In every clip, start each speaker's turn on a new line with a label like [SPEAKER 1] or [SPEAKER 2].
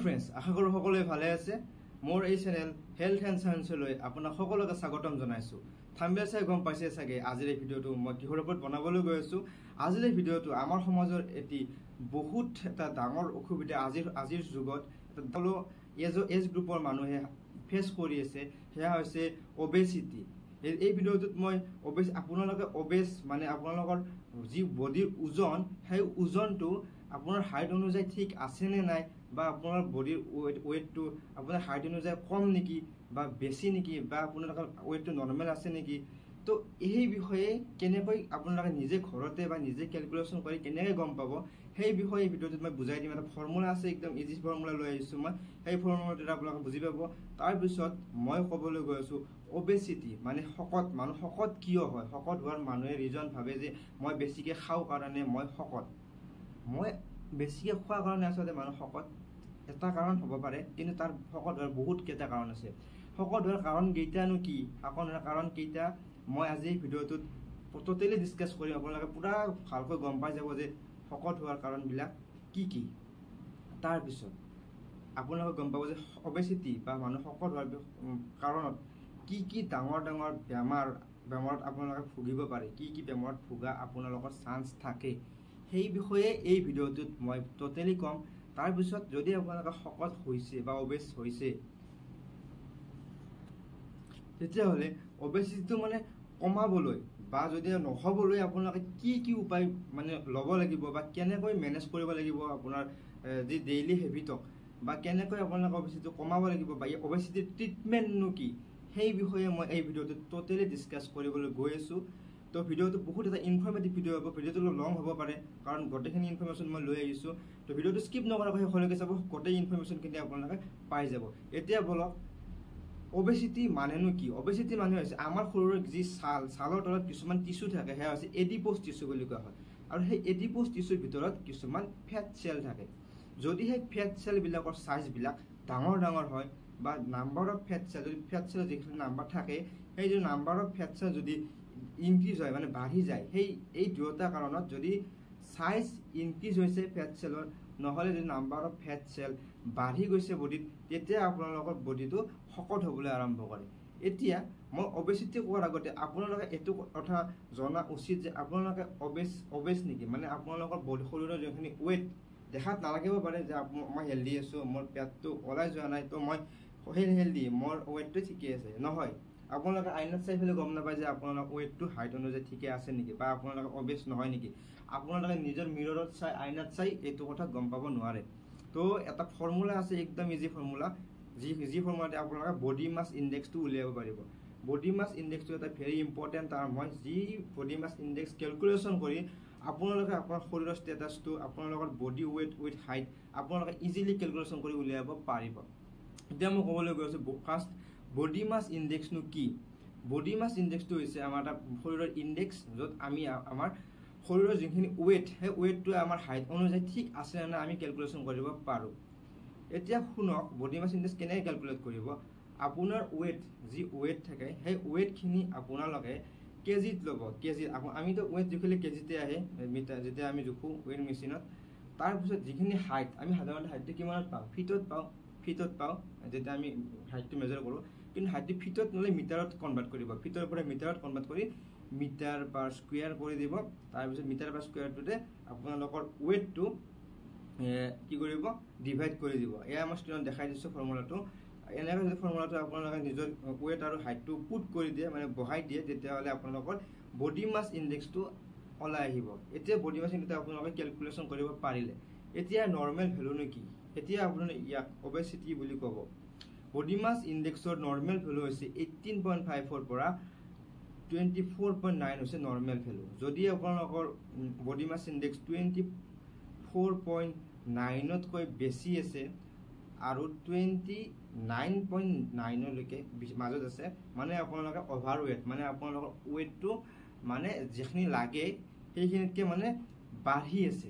[SPEAKER 1] Friends, আশা কৰোঁ সকলোৱে ভালে আছে। মোৰ এই চেনেল হেল্থ এণ্ড সায়েন্সলৈ আপোনাক সকলোকে স্বাগতম জনাইছোঁ। থাম্বনেইল চাই গম পাইছে চাগে আজিৰ এই ভিডিঅ'টো মই কিহৰ ওপৰত বনাবলৈ গৈ আছোঁ। আজিৰ এই ভিডিঅ'টো আমাৰ সমাজৰ এটি বহুত এটা ডাঙৰ অসুবিধা আজিৰ যুগত এজ গ্ৰুপৰ মানুহে ফেচ কৰি আছে, সেয়া হৈছে অবেচিটি। এই ভিডিঅ'টোত মই আপোনালোকে অবেচ মানে আপোনালোকৰ যি বডিৰ ওজন, সেই ওজনটো আপোনাৰ হাইট অনুযায়ী ঠিক আছে নে নাই, বা আপোনাৰ বডিৰ ৱেইটটো আপোনাৰ হাইট অনুযায়ী কম নেকি বা বেছি নেকি, বা আপোনালোকৰ ৱেইটটো নৰ্মেল আছে নেকি। তো এই বিষয়ে কেনেকৈ আপোনালোকে নিজে ঘৰতে বা নিজে কেলকুলেশ্যন কৰি কেনেকৈ গম পাব, সেই বিষয়ে এই ভিডিঅ'টোত মই বুজাই দিম। এটা ফৰ্মুলা আছে, একদম ইজি ফৰ্মুলা লৈ আহিছোঁ মই। সেই ফৰ্মুলাটোত আপোনালোকে বুজি পাব। তাৰপিছত মই ক'বলৈ গৈ আছোঁ অবেচিটি মানে শকত। মানুহ শকত কিয় হয়? শকত হোৱাৰ মানুহে ৰিজন ভাবে যে মই বেছিকৈ খাওঁ কাৰণে মই শকত। মই বেছিকৈ খোৱাৰ কাৰণে আচলতে মানুহ শকত এটা কাৰণ হ'ব পাৰে, কিন্তু তাৰ শকত হোৱাৰ বহুত কেইটা কাৰণ আছে। শকত হোৱাৰ কাৰণ কেইটানো কি, শকত হোৱাৰ কাৰণ কেইটা মই আজি ভিডিঅ'টোত টোটেলি ডিছকাছ কৰিম। আপোনালোকে পূৰা ভালকৈ গম পাই যাব যে শকত হোৱাৰ কাৰণবিলাক কি কি। তাৰপিছত আপোনালোকে গম পাব যে অবেচিটি বা মানুহ শকত হোৱাৰ কাৰণত কি কি ডাঙৰ ডাঙৰ বেমাৰত আপোনালোকে ভুগিব পাৰে, কি কি বেমাৰত ভুগা আপোনালোকৰ চান্স থাকে, সেই বিষয়ে এই ভিডিঅ'টোত মই টোটেলি ক'ম। তাৰপিছত যদি আপোনালোকে শকত হৈছে বা অবেচ হৈছে, তেতিয়াহ'লে অবেচিটিটো মানে কমাবলৈ বা যদি নহ'বলৈ আপোনালোকে কি কি উপায় মানে ল'ব লাগিব, বা কেনেকৈ মেনেজ কৰিব লাগিব আপোনাৰ যি ডেইলি হেবিটক, বা কেনেকৈ আপোনালোকে অবেচিটিটো কমাব লাগিব, বা এই অবেচিটিৰ ট্ৰিটমেণ্টনো কি, সেই বিষয়ে মই এই ভিডিঅ'টোত টোটেলি ডিছকাছ কৰিবলৈ গৈ আছোঁ। তো ভিডিঅ'টো বহুত এটা ইনফৰ্মেটিভ ভিডিঅ' হ'ব। ভিডিঅ'টো অলপ লং হ'ব পাৰে, কাৰণ গোটেইখিনি ইনফৰ্মেশ্যন মই লৈ আহিছোঁ। তো ভিডিঅ'টো স্কিপ নকৰাকৈ শেষলৈকে চাব, গোটেই ইনফৰ্মেশ্যনখিনি আপোনালোকে পাই যাব। এতিয়া বলক অবেচিটি মানেনো কি? অবেচিটি মানে হৈছে আমাৰ শৰীৰৰ যি ছালৰ তলত কিছুমান টিচু থাকে, সেয়া হৈছে এডিপ'জ টিচু বুলি কোৱা হয়। আৰু সেই এডিপ'জ টিচুৰ ভিতৰত কিছুমান ফেট চেল থাকে। যদি সেই ফেট চেলবিলাকৰ চাইজবিলাক ডাঙৰ ডাঙৰ হয়, বা নাম্বাৰ অফ ফেট চেলৰ যিখিনি নাম্বাৰ থাকে, সেই যদি নাম্বাৰ অফ ফেট চেল যদি ইনক্ৰিজ হয় মানে বাঢ়ি যায়, এই দুয়োটা কাৰণত যদি চাইজ ইনক্ৰিজ হৈছে ফেট চেলৰ, নহ'লে যদি নাম্বাৰ অফ ফেট চেল বাঢ়ি গৈছে বডিত, তেতিয়া আপোনালোকৰ বডিটো শকত হ'বলৈ আৰম্ভ কৰে। এতিয়া মই অবেচিটি কোৱাৰ আগতে আপোনালোকে এইটো কথা জনা উচিত যে আপোনালোকে অবেচ নেকি, মানে আপোনালোকৰ শৰীৰৰ যোনখিনি ৱেইট দেখাত নালাগিব পাৰে যে মই হেল্ডি আছোঁ, মোৰ পেটটো ওলাই যোৱা নাই, তো মই হেল্ডি, মোৰ ৱেইটটো ঠিকে আছে। নহয়, আপোনালোকে আইনাত চাই পেলাই গম নাপায় যে আপোনালোকৰ ৱেইটটো হাইট অনুযায়ী ঠিকে আছে নেকি, বা আপোনালোকে অবেচ নহয় নেকি। আপোনালোকে নিজৰ মিৰৰত চাই, আইনাত চাই এইটো কথা গম পাব নোৱাৰে। তো এটা ফৰ্মুলা আছে, একদম ইজি ফৰ্মুলা, যি ফৰ্মুলাতে আপোনালোকে বডি মাছ ইণ্ডেক্সটো উলিয়াব পাৰিব। বডি মাছ ইণ্ডেক্সটো এটা ভেৰি ইম্পৰ্টেণ্ট টাৰ্ম হয়, যি বডি মাছ ইণ্ডেক্স কেলকুলেশ্যন কৰি আপোনালোকে আপোনাৰ শৰীৰৰ ষ্টেটাছটো, আপোনালোকৰ বডি ৱেইট উইথ হাইট আপোনালোকে ইজিলি কেলকুলেশ্যন কৰি উলিয়াব পাৰিব। এতিয়া মই ক'বলৈ গৈ আছোঁ ফাৰ্ষ্ট বডি মাছ ইণ্ডেক্সনো কি। বডি মাছ ইণ্ডেক্সটো হৈছে আমাৰ এটা শৰীৰৰ ইণ্ডেক্স, য'ত আমি আমাৰ শৰীৰৰ যিখিনি ৱেইট, সেই ৱেইটটোৱে আমাৰ হাইট অনুযায়ী ঠিক আছে নে আমি কেলকুলেশ্যন কৰিব পাৰোঁ। এতিয়া শুনক, বডি মাছ ইণ্ডেক্স কেনেকৈ কেলকুলেট কৰিব। আপোনাৰ যি ৱেইট থাকে, সেই ৱেইটখিনি আপোনালোকে কেজিত ল'ব। কেজিত আমিতো ৱেইট জুখিলে কেজিতে আহে, যেতিয়া আমি জোখোঁ ৱেইট মেচিনত। তাৰপিছত যিখিনি হাইট, আমি সাধাৰণতে হাইটটো কিমানত পাওঁ? ফিটত পাওঁ যেতিয়া আমি হাইটটো মেজাৰ কৰোঁ। কিন্তু হাইটটো ফিটত নহ'লে মিটাৰত কনভাৰ্ট কৰিব। ফিটৰ পৰা মিটাৰত কনভাৰ্ট কৰি মিটাৰ পাৰ স্কুৱেৰ কৰি দিব। তাৰপিছত মিটাৰ পাৰ স্কুৱেৰটোতে আপোনালোকৰ ৱেইটটো কি কৰিব? ডিভাইড কৰি দিব। এয়া মই স্ক্ৰীণত দেখাই দিছোঁ ফৰ্মুলাটো। এনেকৈ যদি ফৰ্মুলাটো আপোনালোকে নিজৰ ৱেইট আৰু হাইটটো পুট কৰি দিয়ে, মানে বহাই দিয়ে, তেতিয়াহ'লে আপোনালোকৰ বডি মাছ ইণ্ডেক্সটো ওলাই আহিব। এতিয়া বডি মাছ ইণ্ডেক্সটো আপোনালোকে কেলকুলেশ্যন কৰিব পাৰিলে। এতিয়া নৰ্মেল ভেলুনো কি? এতিয়া আপোনালোকে ইয়াক অবেচিটি বুলি ক'ব। বডি মাছ ইণ্ডেক্সৰ নৰ্মেল ভেলু হৈছে 18.5ৰ পৰা 24.9 হৈছে নৰ্মেল ভেলু। যদি আপোনালোকৰ বডি মাছ ইণ্ডেক্স 24.9তকৈ বেছি আছে আৰু 29.9লৈকে মাজত আছে, মানে আপোনালোকে অভাৰ ৱেইট, মানে আপোনালোকৰ ৱেইটটো মানে যিখিনি লাগে সেইখিনিতকৈ মানে বাঢ়ি আছে।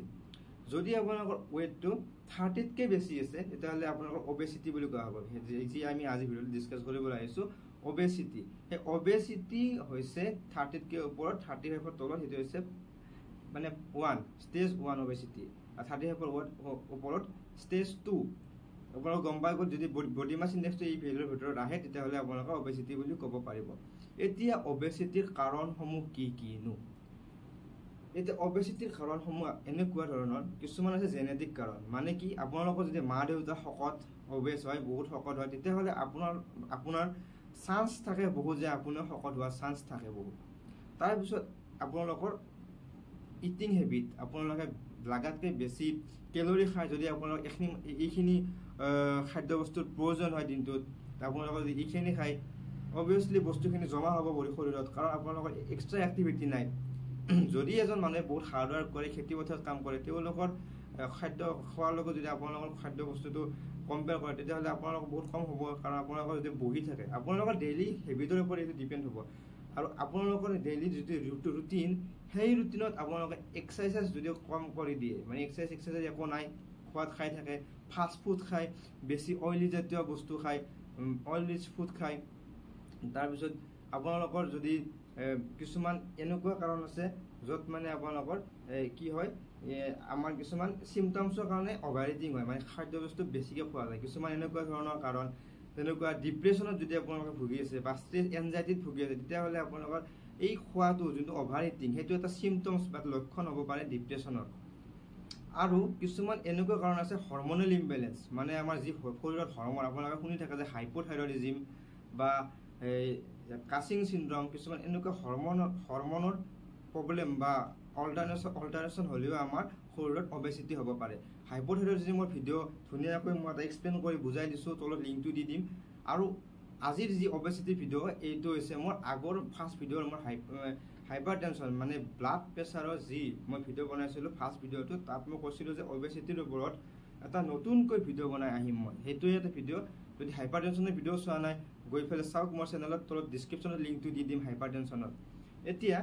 [SPEAKER 1] যদি আপোনালোকৰ ৱেইটটো 30তকৈ বেছি আছে, তেতিয়াহ'লে আপোনালোকৰ অবেচিটি বুলি কোৱা হ'ব। যি আমি আজি ভিডিঅ'ত ডিছকাছ কৰিবলৈ আহিছোঁ অবেচিটি। সেই অবেচিটি হৈছে 30তকৈ ওপৰত, 35ৰ তলত, সেইটো হৈছে মানে ষ্টেজ 1 অবেচিটি। 35ৰ ওপৰত ষ্টেজ 2 আপোনালোকে গম পাই গ'ল যদি বডি মাছ ইণ্ডেক্সটো এই ভেলুৰ ভিতৰত আহে তেতিয়াহ'লে আপোনালোকে অবেচিটি বুলি ক'ব পাৰিব। এতিয়া অবেচিটিৰ কাৰণসমূহ কি কিনো? এতিয়া অবেচিটিৰ কাৰণসমূহ এনেকুৱা ধৰণৰ কিছুমান আছে জেনেটিক কাৰণ, মানে কি আপোনালোকৰ যদি মা দেউতা শকত অবেচ হয়, বহুত শকত হয়, তেতিয়াহ'লে আপোনাৰ চান্স থাকে বহুত যে আপোনাৰ শকত হোৱাৰ চান্স থাকে বহুত। তাৰপিছত আপোনালোকৰ ইটিং হেবিট, আপোনালোকে লাগাতকৈ বেছি কেলৰি খায়, যদি আপোনালোক এইখিনি খাদ্যবস্তুৰ প্ৰয়োজন হয় দিনটোত, আপোনালোকে যদি এইখিনি খায় অবভিয়াছলি বস্তুখিনি জমা হ'ব শৰীৰত, কাৰণ আপোনালোকৰ এক্সট্ৰা এক্টিভিটি নাই। যদি এজন মানুহে বহুত হাৰ্ড ৱৰ্ক কৰে, খেতি পথাৰত কাম কৰে, তেওঁলোকৰ খাদ্য খোৱাৰ লগত যদি আপোনালোকৰ খাদ্য বস্তুটো কম্পেয়াৰ কৰে তেতিয়াহ'লে আপোনালোকৰ বহুত কম হ'ব, কাৰণ আপোনালোকৰ যদি বহি থাকে আপোনালোকৰ ডেইলি হেবিটৰ ওপৰত এইটো ডিপেণ্ড হ'ব। আৰু আপোনালোকৰ ডেইলি যিটো ৰুটিন, সেই ৰুটিনত আপোনালোকে এক্সাৰচাইজ যদি কম কৰি দিয়ে, মানে এক্সাৰচাইজ একো নাই, খোৱাত খাই থাকে, ফাষ্ট ফুড খায়, বেছি অইলি জাতীয় বস্তু খায়, অইল ৰিচ ফুড খায়। তাৰপিছত আপোনালোকৰ যদি কিছুমান এনেকুৱা কাৰণ আছে য'ত মানে আপোনালোকৰ কি হয়, আমাৰ কিছুমান চিমটমছৰ কাৰণে অভাৰ ইটিং হয়, মানে খাদ্য বস্তু বেছিকৈ খোৱা যায়। কিছুমান এনেকুৱা ধৰণৰ কাৰণ, যেনেকুৱা ডিপ্ৰেশ্যনত যদি আপোনালোকে ভুগি আছে বা ষ্ট্ৰেছ এনজাইটিত ভুগি আছে, তেতিয়াহ'লে আপোনালোকৰ এই খোৱাটো যোনটো অভাৰ ইটিং সেইটো এটা চিমটমছ বা লক্ষণ হ'ব পাৰে ডিপ্ৰেশ্যনৰ। আৰু কিছুমান এনেকুৱা কাৰণ আছে হৰমনেল ইমবেলেঞ্চ, মানে আমাৰ যি শৰীৰত হৰমন, আপোনালোকে শুনি থাকে যে হাইপোথাইৰয়ডিজম বা কাছিং চিনড্ৰম, কিছুমান এনেকুৱা হৰমনৰ প্ৰব্লেম বা অল্টাৰেশ্যন হ'লেও আমাৰ শৰীৰত অবেচিটি হ'ব পাৰে। হাইপোথাইৰয়ডিজমৰ ভিডিঅ' ধুনীয়াকৈ মই এটা এক্সপ্লেইন কৰি বুজাই দিছোঁ, তলত লিংকটো দি দিম। আৰু আজিৰ যি অবেচিটি ভিডিঅ' এইটো হৈছে মোৰ আগৰ ফাৰ্ষ্ট ভিডিঅ'ৰ মোৰ হাইপাৰ টেনশ্যন মানে ব্লাড প্ৰেছাৰৰ যি মই ভিডিঅ' বনাইছিলোঁ ফাৰ্ষ্ট ভিডিঅ'টো, তাত মই কৈছিলোঁ যে অবেচিটিৰ ওপৰত এটা নতুনকৈ ভিডিঅ' বনাই আহিম মই। সেইটোৱে এটা ভিডিঅ', যদি হাইপাৰ টেনশ্যনৰ ভিডিঅ' চোৱা নাই গৈ পেলাই চাওক মোৰ চেনেলত, তলত ডিছক্ৰিপশ্যনত লিংকটো দি দিম হাইপাৰ টেনশ্যনৰ। এতিয়া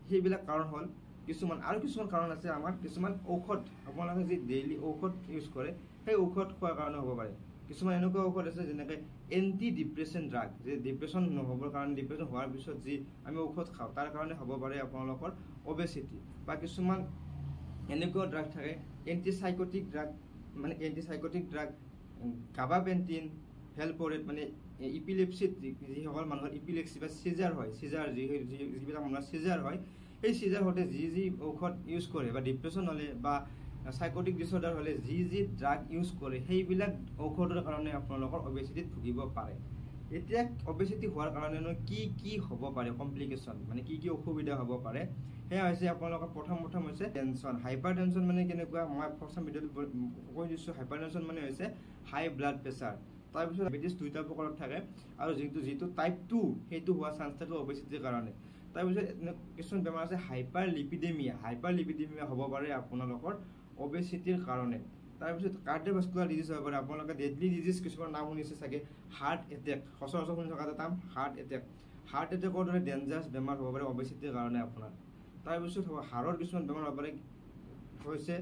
[SPEAKER 1] সেইবিলাক কাৰণ হ'ল কিছুমান, আৰু কিছুমান কাৰণ আছে আমাৰ কিছুমান ঔষধ, আপোনালোকে যি ডেইলি ঔষধ ইউজ কৰে সেই ঔষধ খোৱাৰ কাৰণে হ'ব পাৰে। কিছুমান এনেকুৱা ঔষধ আছে যেনেকৈ এণ্টি ডিপ্ৰেশ্যন ড্ৰাগ, যে ডিপ্ৰেশ্যন নহ'বৰ কাৰণে, ডিপ্ৰেশ্যন হোৱাৰ পিছত যি আমি ঔষধ খাওঁ তাৰ কাৰণে হ'ব পাৰে আপোনালোকৰ অবেচিটি। বা কিছুমান এনেকুৱা ড্ৰাগ থাকে এণ্টিচাইকটিক ড্ৰাগ, মানে এণ্টিচাইকটিক ড্ৰাগ গাবাপেণ্টিন, ভেলপৰেট, মানে ইপিলেপচিত যিসকল মানুহৰ ইপিলেপচি বা চিজাৰ হয়, যিবিলাক মানুহৰ চিজাৰ হয়, সেই চিজাৰ হওঁতে যি ঔষধ ইউজ কৰে বা ডিপ্ৰেশ্যন হ'লে বা চাইকটিক ডিছঅৰ্ডাৰ হ'লে যি ড্ৰাগ ইউজ কৰে সেইবিলাক ঔষধৰ কাৰণে আপোনালোকৰ অবেচিটিত ভুগিব পাৰে। এতিয়া অবেচিটি হোৱাৰ কাৰণেনো কি হ'ব পাৰে কমপ্লিকেশ্যন, মানে কি অসুবিধা হ'ব পাৰে, সেয়া হৈছে আপোনালোকৰ প্ৰথম হৈছে টেনশ্যন। হাইপাৰ টেনশ্যন মানে কেনেকুৱা, মই প্ৰথম ভিডিঅ'ত কৈ দিছোঁ। হাইপাৰ টেনশ্যন মানে হৈছে হাই ব্লাড প্ৰেছাৰ। তাৰপিছত ডায়েবেটিছ দুইটা প্ৰকাৰত থাকে, আৰু যিটো টাইপ 2 সেইটো হোৱাৰ চান্স থাকে অবেচিটিৰ কাৰণে। তাৰপিছত কিছুমান বেমাৰ আছে হাইপাৰ লিপিডেমিয়া হ'ব পাৰে আপোনালোকৰ অবেচিটিৰ কাৰণে। তাৰপিছত কাৰ্ডিঅ'ভাস্কুলাৰ ডিজিজ হ'ব পাৰে, আপোনালোকে ডেডলি ডিজিজ কিছুমান নাম শুনিছে চাগে, হাৰ্ট এটেক, সচৰাচৰ শুনি থকা এটা নাম হাৰ্ট এটেকৰ দৰে ডেঞ্জাৰাছ বেমাৰ হ'ব পাৰে অবেচিটিৰ কাৰণে আপোনাৰ। তাৰপিছত হাড়ৰ কিছুমান বেমাৰ হ'ব পাৰে, হৈছে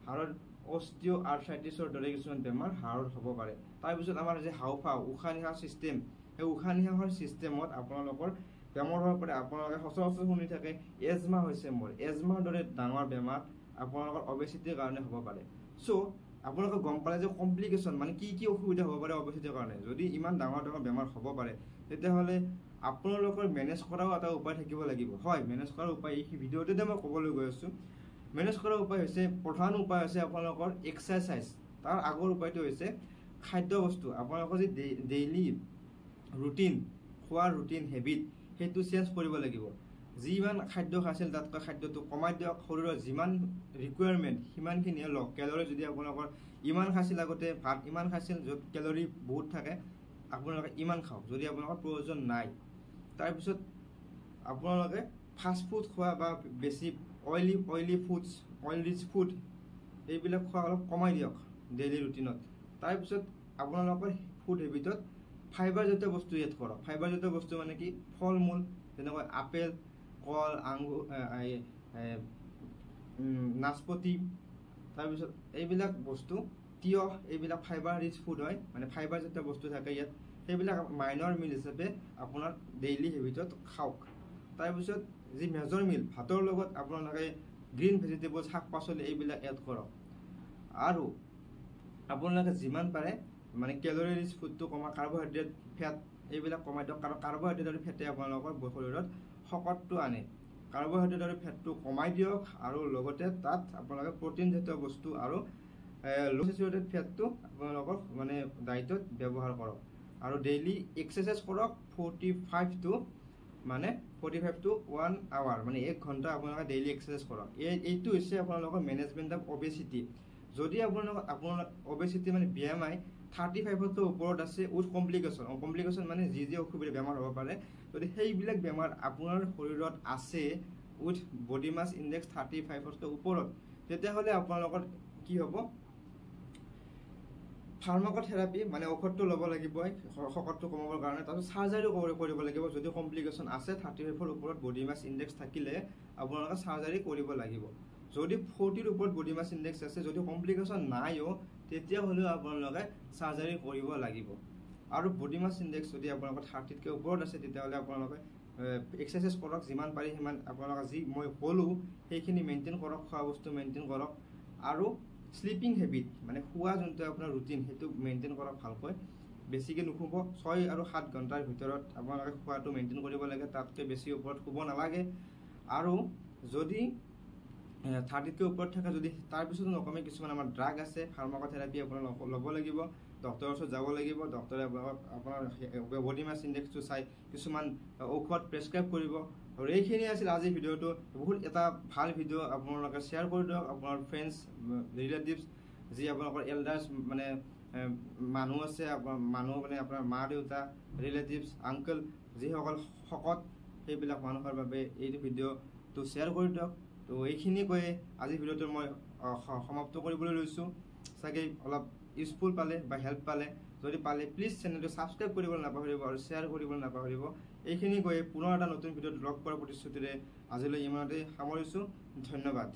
[SPEAKER 1] হাড়ৰ অষ্টিঅ' আৰ্থ্ৰাইটিছৰ দৰে কিছুমান বেমাৰ হাড়ত হ'ব পাৰে। তাৰপিছত আমাৰ যে হাওঁফাওঁ, উশাহ নিশাহ চিষ্টেম, সেই উশাহ নিশাহৰ চিষ্টেমত আপোনালোকৰ বেমাৰ হ'ব পাৰে। আপোনালোকে সচৰাচৰ শুনি থাকে এজমা হৈছে মোৰ, এজমাৰ দৰে ডাঙৰ বেমাৰ আপোনালোকৰ অবেচিটিৰ কাৰণে হ'ব পাৰে। চ' আপোনালোকে গম পালে যে কমপ্লিকেশ্যন মানে কি অসুবিধা হ'ব পাৰে অবেচিটিৰ কাৰণে। যদি ইমান ডাঙৰ বেমাৰ হ'ব পাৰে তেতিয়াহ'লে আপোনালোকৰ মেনেজ কৰাও এটা উপায় থাকিব লাগিব। হয়, মেনেজ কৰাৰ উপায় এই ভিডিঅ'টোতে মই ক'বলৈ গৈ আছোঁ। মেনেজ কৰাৰ উপায় হৈছে, প্ৰধান উপায় হৈছে আপোনালোকৰ এক্সাৰচাইজ। তাৰ আগৰ উপায়টো হৈছে খাদ্য বস্তু। আপোনালোকৰ যি ডেইলি ৰুটিন, খোৱাৰ ৰুটিন হেবিট, সেইটো চেঞ্জ কৰিব লাগিব। যিমান খাদ্য খাইছিল তাতকৈ খাদ্যটো কমাই দিয়ক। শৰীৰৰ যিমান ৰিকুৱাৰমেণ্ট সিমানখিনিয়ে লওক। কেলৰি যদি আপোনালোকৰ ইমান খাইছিল আগতে, ভাত ইমান খাইছিল য'ত কেলৰি বহুত থাকে, আপোনালোকে ইমান খাওক যদি আপোনালোকৰ প্ৰয়োজন নাই। তাৰপিছত আপোনালোকে ফাষ্ট ফুড খোৱা বা বেছি oily foods, oil rich food এইবিলাক খোৱা অলপ কমাই দিয়ক ডেইলি ৰুটিনত। তাৰপিছত আপোনালোকৰ ফুড হেবিটত ফাইবাৰ জাতীয় বস্তু এড কৰক। ফাইবাৰ জাতীয় বস্তু মানে কি, ফল মূল যেনেকৈ আপেল, কল, আঙুৰ, নাচপতি, তাৰপিছত এইবিলাক বস্তু, তিয়হ, এইবিলাক ফাইবাৰ ৰিচ ফুড হয়, মানে ফাইবাৰ জাতীয় বস্তু থাকে ইয়াত। সেইবিলাক মাইনৰ মিল হিচাপে আপোনাৰ ডেইলি হেবিটত খাওক। তাৰপিছত যি মেজৰ মিল, ভাতৰ লগত আপোনালোকে গ্ৰীণ ভেজিটেবল, শাক পাচলি এইবিলাক এড কৰক। আৰু আপোনালোকে যিমান পাৰে মানে কেলৰি ৰিচ ফুডটো কমা, কাৰ্বহাইড্ৰেট ফেট এইবিলাক কমাই দিয়ক, কাৰণ কাৰ্বহাইড্ৰেট আৰু ফেটে আপোনালোকৰ শৰীৰত শকতটো আনে। কাৰ্বহাইড্ৰেট আৰু ফেটটো কমাই দিয়ক আৰু লগতে তাত আপোনালোকে প্ৰটিন জাতীয় বস্তু আৰু ল' চেচুৰেটেড ফেটটো আপোনালোকৰ মানে ডায়েটত ব্যৱহাৰ কৰক। আৰু ডেইলি এক্সাৰচাইজ কৰক 45 to 1 hour, মানে 1 ঘণ্টা আপোনালোকে ডেইলি এক্সাৰচাইজ কৰক। এইটো হৈছে আপোনালোকৰ মেনেজমেণ্ট অফ অবেচিটি। যদি আপোনাৰ অবেচিটি মানে BMI 35 ওপৰত আছে উইথ কমপ্লিকেশ্যন মানে যি অসুবিধা বেমাৰ হ'ব পাৰে, যদি সেইবিলাক বেমাৰ আপোনাৰ শৰীৰত আছে উইথ বডি মাছ ইণ্ডেক্স 35 ওপৰত, তেতিয়াহ'লে আপোনালোকৰ কি হ'ব, ফাৰ্মাকোথেৰাপি মানে ঔষধটো ল'ব লাগিব শকতটো কমাবৰ কাৰণে, তাৰপিছত চাৰ্জাৰীও কৰিব লাগিব। যদি কমপ্লিকেশ্যন আছে 35 ওপৰত বডি মাছ ইণ্ডেক্স থাকিলে আপোনালোকে চাৰ্জাৰী কৰিব লাগিব। যদি 40 ওপৰত বডি মাছ ইণ্ডেক্স আছে, যদি কমপ্লিকেশ্যন নাইও, তেতিয়াহ'লেও আপোনালোকে চাৰ্জাৰী কৰিব লাগিব। আৰু বডি মাছ ইণ্ডেক্স যদি আপোনালোকৰ 30তকৈ ওপৰত আছে, তেতিয়াহ'লে আপোনালোকে এক্সাৰচাইজ কৰক, যিমান পাৰি সিমান আপোনালোকে যি মই ক'লোঁ সেইখিনি মেইনটেইন কৰক, খোৱা বস্তু মেইনটেইন কৰক। আৰু শ্লিপিং হেবিট মানে শোৱা যোনটো আপোনাৰ ৰুটিন, সেইটো মেইনটেইন কৰক ভালকৈ। বেছিকৈ নুশুব, 6 আৰু 7 ঘণ্টাৰ ভিতৰত আপোনালোকে খোৱাটো মেইনটেইন কৰিব লাগে, তাতকৈ বেছি ওপৰত শুব নালাগে। আৰু যদি 30তকৈ ওপৰত থাকে, যদি তাৰপিছতো নকমে, কিছুমান আমাৰ ড্ৰাগ আছে, ফাৰ্মাকোথেৰাপি আপোনালোকে ল'ব লাগিব, ডক্টৰৰ ওচৰত যাব লাগিব। ডক্টৰে আপোনাৰ বডি মাছ ইণ্ডেক্সটো চাই কিছুমান ঔষধ প্ৰেছক্ৰাইব কৰিব। আৰু এইখিনি আছিল আজিৰ ভিডিঅ'টো। বহুত এটা ভাল ভিডিঅ' আপোনালোকে শ্বেয়াৰ কৰি দিয়ক আপোনাৰ ফ্ৰেণ্ডছ, ৰিলেটিভছ, যি আপোনালোকৰ এল্ডাৰ্ছ মানে মানুহ আছে, মানুহ মানে আপোনাৰ মা দেউতা, ৰিলেটিভছ, আংকল, যিসকল শকত, সেইবিলাক মানুহৰ বাবে এইটো ভিডিঅ'টো শ্বেয়াৰ কৰি দিয়ক। তো এইখিনি কৈয়ে আজিৰ ভিডিঅ'টো মই সমাপ্ত কৰিবলৈ লৈছোঁ। চাগে অলপ ইউজফুল পালে বা হেল্প পালে, যদি পালে প্লিজ চেনেলটো ছাবস্ক্ৰাইব কৰিবলৈ নাপাহৰিব আৰু শ্বেয়াৰ কৰিবলৈ নাপাহৰিব। এইখিনি কৈয়ে পুনৰ এটা নতুন ভিডিঅ'ত লগ পোৱাৰ প্ৰতিশ্ৰুতিৰে আজিলৈ ইমানতে সামৰিছোঁ। ধন্যবাদ।